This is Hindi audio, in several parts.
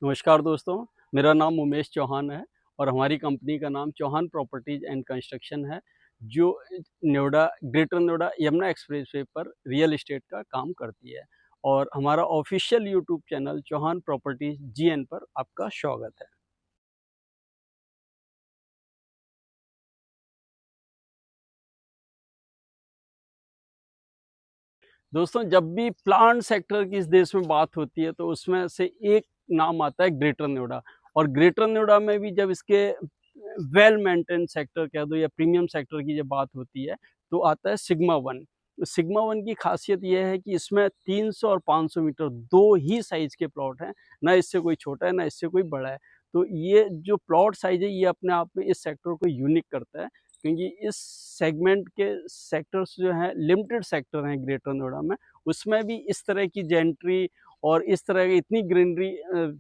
नमस्कार दोस्तों, मेरा नाम उमेश चौहान है और हमारी कंपनी का नाम चौहान प्रॉपर्टीज़ एंड कंस्ट्रक्शन है, जो नोएडा ग्रेटर नोएडा यमुना एक्सप्रेसवे पर रियल एस्टेट का काम करती है। और हमारा official YouTube channel Chauhan properties GN पर आपका स्वागत है। दोस्तों, जब भी प्लांट सेक्टर की इस देश में बात होती है तो उसमें से एक नाम आता है ग्रेटर नोएडा। और ग्रेटर नोएडा में भी जब इसके वेल मेंटेन सेक्टर कह दो या प्रीमियम सेक्टर की जब बात होती है तो आता है सिग्मा वन। सिग्मा वन की खासियत यह है कि इसमें 300 और 500 मीटर दो ही साइज के प्लॉट हैं, ना इससे कोई छोटा है ना इससे कोई बड़ा है। तो ये जो प्लॉट साइज है ये अपने आप में इस सेक्टर को यूनिक करता है, क्योंकि इस सेगमेंट के सेक्टर्स जो हैं लिमिटेड सेक्टर हैं ग्रेटर नोएडा में, उसमें भी इस तरह की जेंट्री और इस तरह की इतनी ग्रीनरी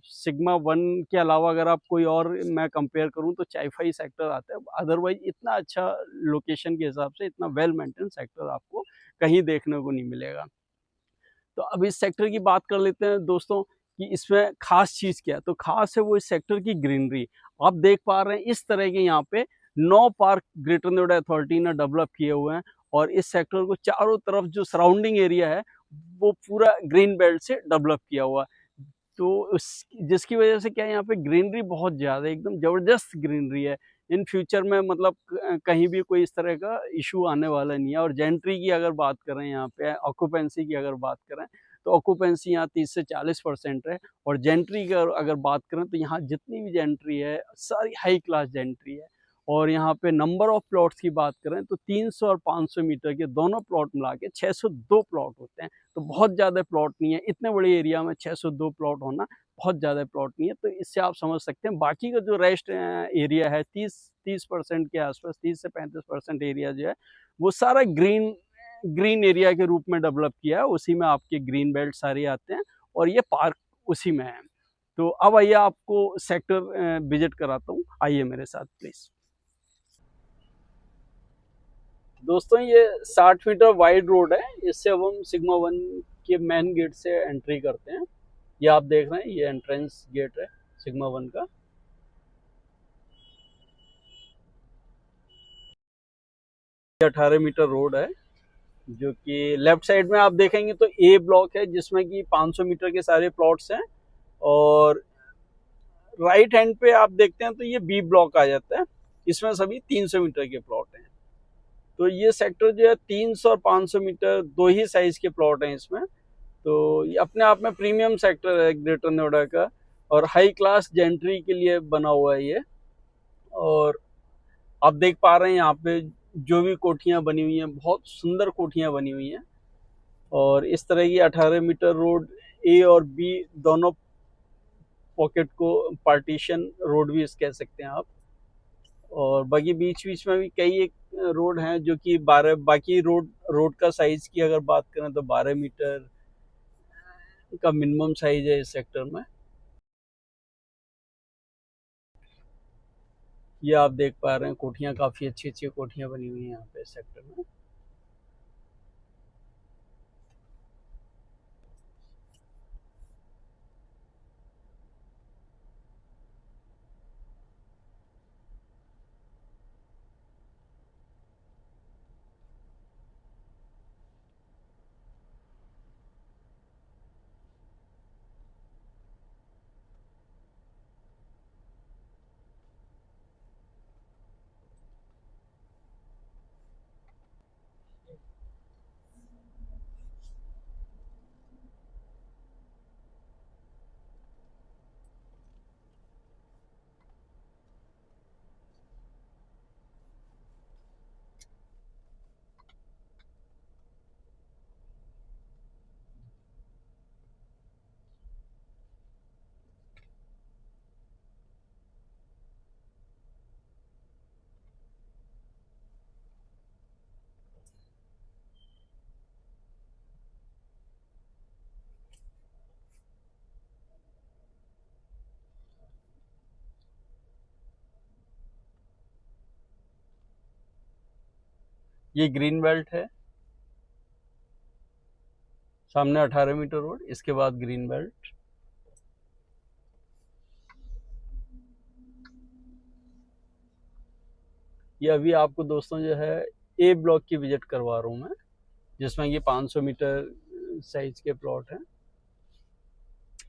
सिग्मा वन के अलावा अगर आप कोई और मैं कंपेयर करूं तो चाइफाई सेक्टर आता है। अदरवाइज इतना अच्छा लोकेशन के हिसाब से इतना वेल मेंटेन सेक्टर आपको कहीं देखने को नहीं मिलेगा। तो अब इस सेक्टर की बात कर लेते हैं दोस्तों कि इसमें खास चीज़ क्या है। तो खास है वो इस सेक्टर की ग्रीनरी। आप देख पा रहे हैं इस तरह के यहाँ पे 9 पार्क ग्रेटर नोएडा अथॉरिटी ने डेवलप किए हुए हैं और इस सेक्टर को चारों तरफ जो सराउंडिंग एरिया है वो पूरा ग्रीन बेल्ट से डेवलप किया हुआ है। तो उस जिसकी वजह से क्या है यहाँ पे ग्रीनरी बहुत ज़्यादा एकदम ज़बरदस्त ग्रीनरी है। इन फ्यूचर में मतलब कहीं भी कोई इस तरह का इशू आने वाला नहीं है। और जेंट्री की अगर बात करें यहाँ पे ऑक्यूपेंसी की अगर बात करें तो ऑक्यूपेंसी यहाँ 30 से 40% है। और जेंट्री की अगर बात करें तो यहाँ जितनी भी जेंट्री है सारी हाई क्लास जेंट्री है। और यहाँ पे नंबर ऑफ प्लॉट्स की बात करें तो 300 और 500 मीटर के दोनों प्लॉट मिला के 602 प्लॉट होते हैं। तो बहुत ज़्यादा प्लॉट नहीं है, इतने बड़े एरिया में 602 प्लॉट होना बहुत ज़्यादा प्लॉट नहीं है। तो इससे आप समझ सकते हैं बाकी का जो रेस्ट एरिया है 30% के आसपास, 30 से 35% एरिया जो है वो सारा ग्रीन ग्रीन एरिया के रूप में डेवलप किया है। उसी में आपके ग्रीन बेल्ट सारे आते हैं और ये पार्क उसी में है। तो अब आइए आपको सेक्टर विजिट कराता हूँ, आइए मेरे साथ प्लीज। दोस्तों, ये 60 मीटर वाइड रोड है। इससे अब हम सिग्मा वन के मेन गेट से एंट्री करते हैं। ये आप देख रहे हैं, ये एंट्रेंस गेट है सिग्मा वन का। 18 मीटर रोड है, जो कि लेफ्ट साइड में आप देखेंगे तो ए ब्लॉक है जिसमें कि 500 मीटर के सारे प्लॉट्स हैं। और राइट हैंड पे आप देखते हैं तो ये बी ब्लॉक आ जाता है, इसमें सभी 300 मीटर के प्लॉट हैं। तो ये सेक्टर जो है 300 और 500 मीटर दो ही साइज के प्लॉट हैं इसमें। तो ये अपने आप में प्रीमियम सेक्टर है ग्रेटर नोएडा का और हाई क्लास जेंट्री के लिए बना हुआ है ये। और आप देख पा रहे हैं यहाँ पे जो भी कोठियाँ बनी हुई हैं, बहुत सुंदर कोठियाँ बनी हुई हैं। और इस तरह की 18 मीटर रोड ए और बी दोनों पॉकेट को पार्टीशन रोड भी कह सकते हैं आप। और बाकी बीच बीच में भी कई एक रोड हैं जो कि 12, बाकी रोड रोड का साइज की अगर बात करें तो 12 मीटर का मिनिमम साइज है इस सेक्टर में। ये आप देख पा रहे हैं कोठियाँ, काफ़ी अच्छी अच्छी कोठियाँ बनी हुई हैं यहाँ पे सेक्टर में। ये ग्रीन बेल्ट है, सामने 18 मीटर रोड, इसके बाद ग्रीन बेल्ट। ये अभी आपको दोस्तों जो है ए ब्लॉक की विजिट करवा रहा हूँ मैं, जिसमें ये 500 मीटर साइज के प्लॉट हैं।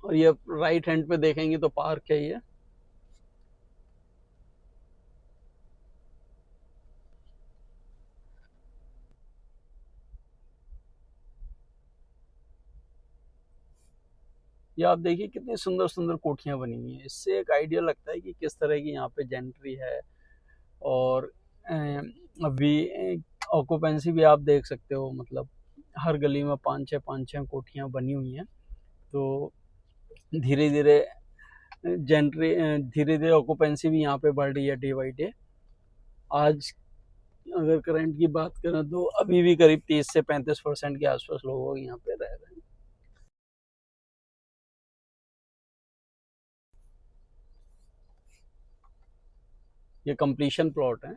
और ये राइट हैंड पे देखेंगे तो पार्क है ये। ये आप देखिए कितनी सुंदर सुंदर कोठियां बनी हुई हैं। इससे एक आइडिया लगता है कि किस तरह की यहाँ पे जेंट्री है। और अभी ऑक्यूपेंसी भी आप देख सकते हो, मतलब हर गली में पाँच छः कोठियां बनी हुई हैं। तो धीरे धीरे जेंट्री धीरे धीरे ऑक्यूपेंसी भी यहाँ पे बढ़ रही है डे बाई डे। आज अगर करंट की बात करें तो अभी भी करीब 30 से 35% के आसपास लोग यहाँ पे रह रहे हैं। ये कंप्लीशन प्लॉट है,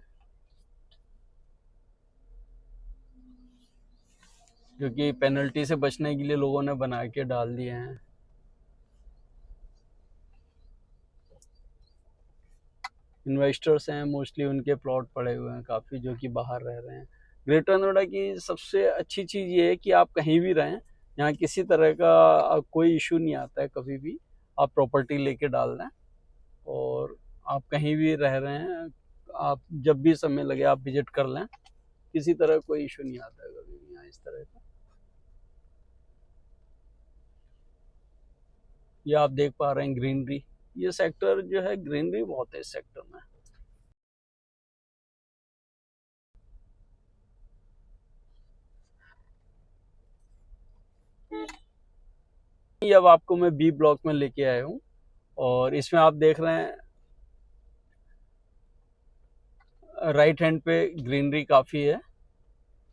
जो कि पेनल्टी से बचने के लिए लोगों ने बना के डाल दिए हैं। इन्वेस्टर्स हैं मोस्टली, उनके प्लॉट पड़े हुए हैं काफ़ी, जो कि बाहर रह रहे हैं। ग्रेटर नोएडा की सबसे अच्छी चीज़ ये है कि आप कहीं भी रहें, यहाँ किसी तरह का कोई इशू नहीं आता है। कभी भी आप प्रॉपर्टी लेके डाल दें और आप कहीं भी रह रहे हैं, आप जब भी समय लगे आप विजिट कर लें, किसी तरह कोई इशू नहीं आता है कभी भी यहाँ इस तरह का। ये आप देख पा रहे हैं ग्रीनरी। ये सेक्टर जो है, ग्रीनरी बहुत है इस सेक्टर में। ये अब आपको मैं बी ब्लॉक में लेके आया हूँ, और इसमें आप देख रहे हैं राइट हैंड पे ग्रीनरी काफ़ी है।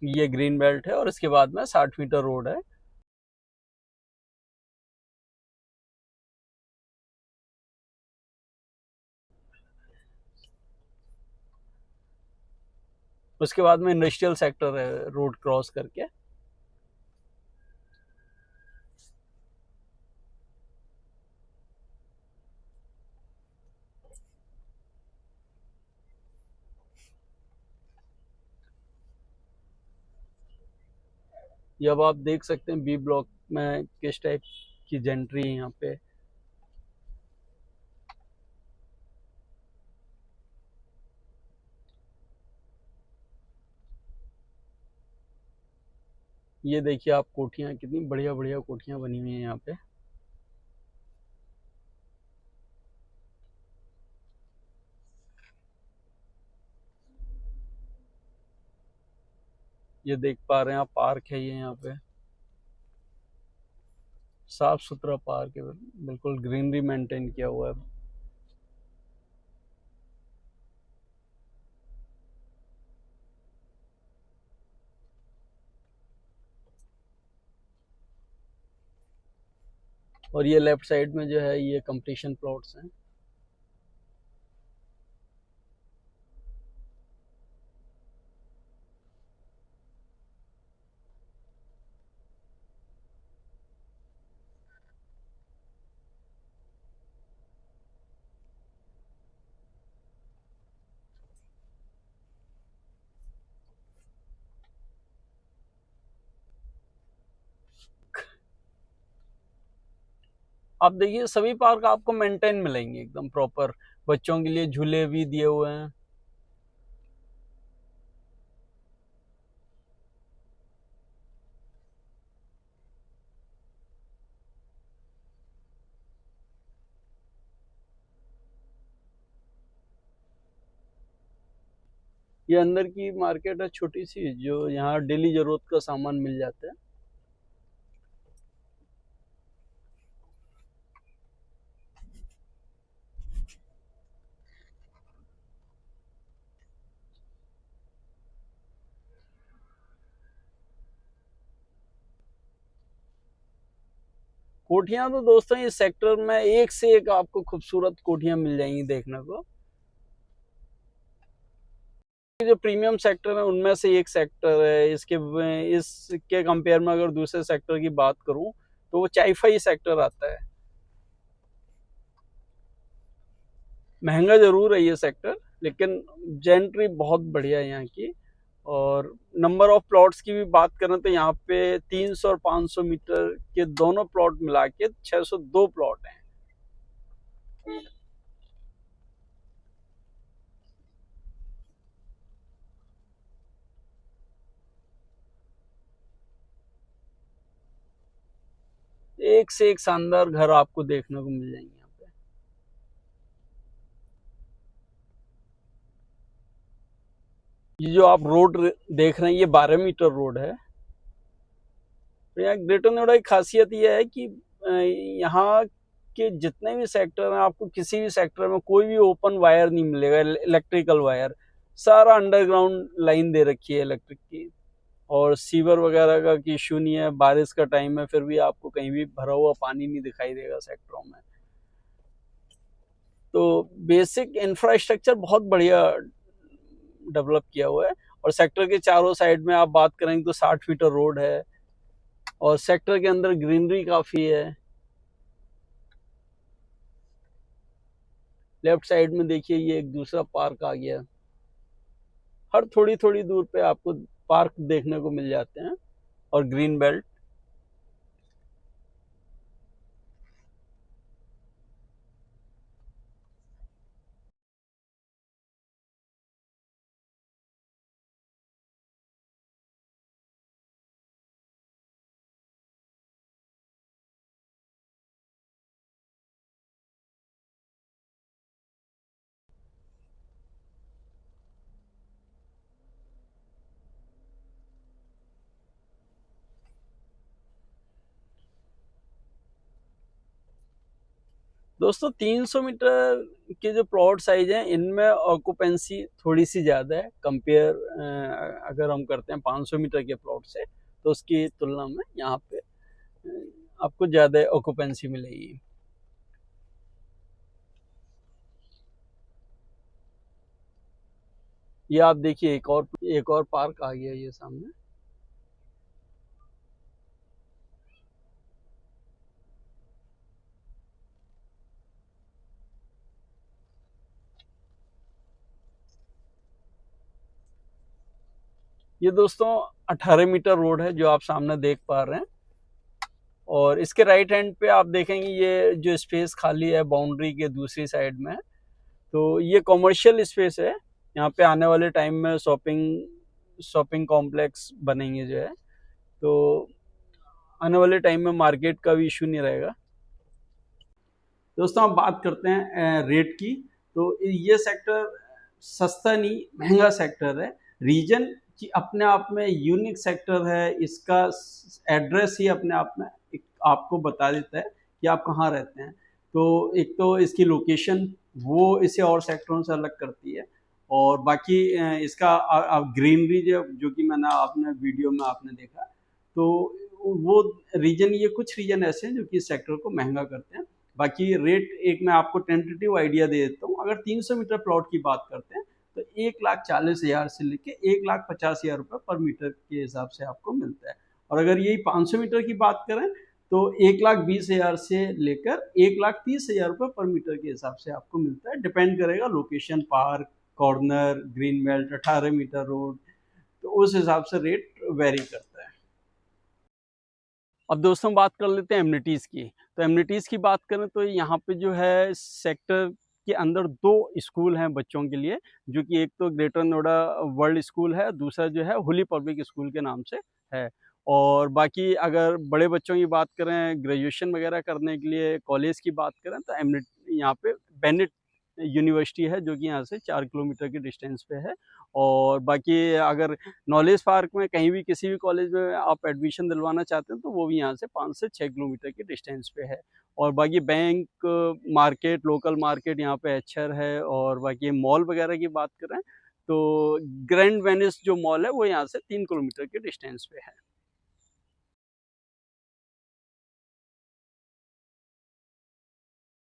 ये ग्रीन बेल्ट है और इसके बाद में 60 मीटर रोड है। उसके बाद में इंडस्ट्रियल सेक्टर है रोड क्रॉस करके। ये अब आप देख सकते हैं बी ब्लॉक में किस टाइप की जेंट्री है यहाँ पे। ये देखिए आप कोठियाँ, कितनी बढ़िया बढ़िया कोठियाँ बनी हुई हैं यहाँ पे। ये देख पा रहे हैं आप, पार्क है ये यहाँ पे, साफ सुथरा पार्क है, बिल्कुल ग्रीनरी मेंटेन किया हुआ है। और ये लेफ्ट साइड में जो है ये कंप्लीशन प्लॉट्स हैं। आप देखिए सभी पार्क आपको मेंटेन मिलेंगे एकदम प्रॉपर। बच्चों के लिए झूले भी दिए हुए हैं। ये अंदर की मार्केट है छोटी सी, जो यहाँ डेली जरूरत का सामान मिल जाता है। कोठियां तो दोस्तों इस सेक्टर में एक से एक आपको खूबसूरत कोठियां मिल जाएंगी देखने को। जो प्रीमियम सेक्टर है उनमें से एक सेक्टर है। इसके कंपेयर में अगर दूसरे सेक्टर की बात करूं तो वो चाईफाई सेक्टर आता है। महंगा जरूर है ये सेक्टर, लेकिन जेंट्री बहुत बढ़िया है यहाँ की। और नंबर ऑफ प्लॉट्स की भी बात करें तो यहाँ पे 300 और 500 मीटर के दोनों प्लॉट मिला के 602 प्लॉट हैं। एक से एक शानदार घर आपको देखने को मिल जाएंगे यहाँ पे। ये जो आप रोड देख रहे हैं ये 12 मीटर रोड है। तो यहाँ ग्रेटर नोएडा की खासियत यह है कि यहाँ के जितने भी सेक्टर हैं, आपको किसी भी सेक्टर में कोई भी ओपन वायर नहीं मिलेगा, इलेक्ट्रिकल वायर। सारा अंडरग्राउंड लाइन दे रखी है इलेक्ट्रिक की। और सीवर वगैरह का इशू नहीं है। बारिश का टाइम है फिर भी आपको कहीं भी भरा हुआ पानी नहीं दिखाई देगा सेक्टरों में। तो बेसिक इंफ्रास्ट्रक्चर बहुत बढ़िया डेवलप किया हुआ है। और सेक्टर के चारों साइड में आप बात करेंगे तो 60 मीटर रोड है। और सेक्टर के अंदर ग्रीनरी काफी है। लेफ्ट साइड में देखिए ये एक दूसरा पार्क आ गया। हर थोड़ी थोड़ी दूर पे आपको पार्क देखने को मिल जाते हैं और ग्रीन बेल्ट। दोस्तों 300 मीटर के जो प्लॉट साइज हैं इनमें ऑक्यूपेंसी थोड़ी सी ज़्यादा है कंपेयर अगर हम करते हैं 500 मीटर के प्लॉट से, तो उसकी तुलना में यहाँ पे आपको ज़्यादा ऑक्यूपेंसी मिलेगी। ये आप देखिए एक और पार्क आ गया ये सामने। ये दोस्तों 18 मीटर रोड है जो आप सामने देख पा रहे हैं। और इसके राइट हैंड पे आप देखेंगे ये जो स्पेस खाली है बाउंड्री के दूसरी साइड में, तो ये कॉमर्शियल स्पेस है। यहाँ पे आने वाले टाइम में शॉपिंग कॉम्प्लेक्स बनेंगे जो है। तो आने वाले टाइम में मार्केट का भी इशू नहीं रहेगा। दोस्तों हम बात करते हैं रेट की। तो ये सेक्टर सस्ता नहीं महंगा सेक्टर है। रीजन की अपने आप में यूनिक सेक्टर है। इसका एड्रेस ही अपने आप में आपको बता देता है कि आप कहाँ रहते हैं। तो एक तो इसकी लोकेशन वो इसे और सेक्टरों से अलग करती है। और बाकी इसका ग्रीनरी जो कि मैंने आपने वीडियो में आपने देखा, तो वो रीजन, ये कुछ रीजन ऐसे हैं जो कि इस सेक्टर को महंगा करते हैं। बाकी रेट एक मैं आपको टेंटेटिव आइडिया दे देता हूँ। अगर 300 मीटर प्लॉट की बात करते हैं तो 1,40,000 से लेके 1,50,000 रुपये पर मीटर के हिसाब से आपको मिलता है। और अगर यही 500 मीटर की बात करें तो 1,20,000 से लेकर 1,30,000 रुपये पर मीटर के हिसाब से आपको मिलता है। डिपेंड करेगा location, park, corner, green belt, 18 metre road, तो उस हिसाब से रेट वेरी करता है। अब दोस्तों बात कर लेते हैं एमिनिटीज़ की। तो एमिनिटीज़ की बात करें तो यहाँ पे जो है सेक्टर के अंदर 2 स्कूल हैं बच्चों के लिए, जो कि एक तो ग्रेटर नोएडा वर्ल्ड स्कूल है, दूसरा जो है होली पब्लिक स्कूल के नाम से है। और बाकी अगर बड़े बच्चों की बात करें, ग्रेजुएशन वगैरह करने के लिए कॉलेज की बात करें, तो एमिनिटी यहाँ पे बेनेट यूनिवर्सिटी है जो कि यहाँ से 4 किलोमीटर की डिस्टेंस पे है। और बाकी अगर नॉलेज पार्क में कहीं भी किसी भी कॉलेज में आप एडमिशन दिलवाना चाहते हैं तो वो भी यहाँ से 5 से 6 किलोमीटर की डिस्टेंस पे है। और बाकी बैंक, मार्केट, लोकल मार्केट यहाँ पे एचर है। और बाकी मॉल वगैरह की बात करें तो ग्रैंड वेनिस जो मॉल है वो यहाँ से 3 किलोमीटर के डिस्टेंस पे है।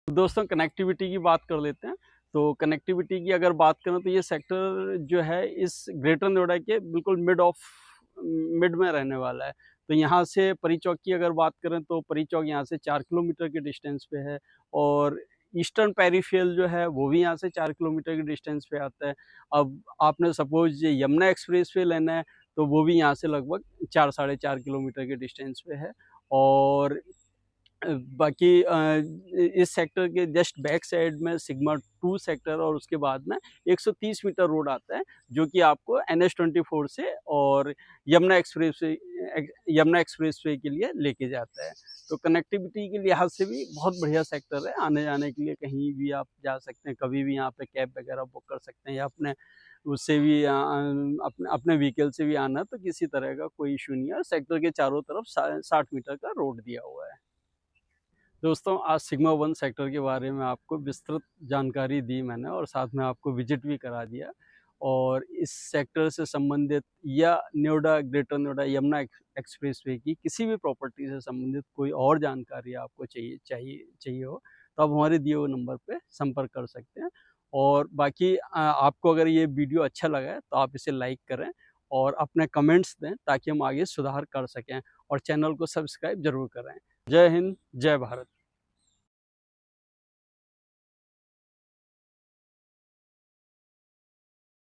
दोस्तों कनेक्टिविटी की बात कर लेते हैं। तो कनेक्टिविटी की अगर बात करें तो ये सेक्टर जो है इस ग्रेटर नोएडा के बिल्कुल मिड में रहने वाला है। तो यहाँ से परी चौक की अगर बात करें तो परी चौक यहाँ से 4 किलोमीटर के डिस्टेंस पे है। और ईस्टर्न पेरिफेरल जो है वो भी यहाँ से 4 किलोमीटर के डिस्टेंस पे आता है। अब आपने सपोज ये यमुना एक्सप्रेस वे लेना है तो वो भी यहाँ से लगभग 4 साढ़े 4 किलोमीटर के डिस्टेंस पे है। और बाकी इस सेक्टर के जस्ट बैक साइड में सिग्मा 2 सेक्टर और उसके बाद में 130 मीटर रोड आता है जो कि आपको NH-24 से और यमुना एक्सप्रेसवे के लिए लेके जाता है। तो कनेक्टिविटी के लिहाज से भी बहुत बढ़िया सेक्टर है, आने जाने के लिए कहीं भी आप जा सकते हैं, कभी भी यहाँ पे कैब वगैरह बुक कर सकते हैं या अपने उससे भी अपने व्हीकल से भी आना तो किसी तरह का कोई इशू नहीं है। सेक्टर के चारों तरफ 60 मीटर का रोड दिया हुआ है। दोस्तों, आज सिग्मा 1 सेक्टर के बारे में आपको विस्तृत जानकारी दी मैंने और साथ में आपको विजिट भी करा दिया। और इस सेक्टर से संबंधित या नोएडा, ग्रेटर नोएडा यमुना एक्सप्रेसवे की किसी भी प्रॉपर्टी से संबंधित कोई और जानकारी आपको चाहिए हो तो आप हमारे दिए हुए नंबर पे संपर्क कर सकते हैं। और बाकी आपको अगर ये वीडियो अच्छा लगा है तो आप इसे लाइक करें और अपने कमेंट्स दें ताकि हम आगे सुधार कर सकें और चैनल को सब्सक्राइब ज़रूर करें। जय हिंद, जय भारत।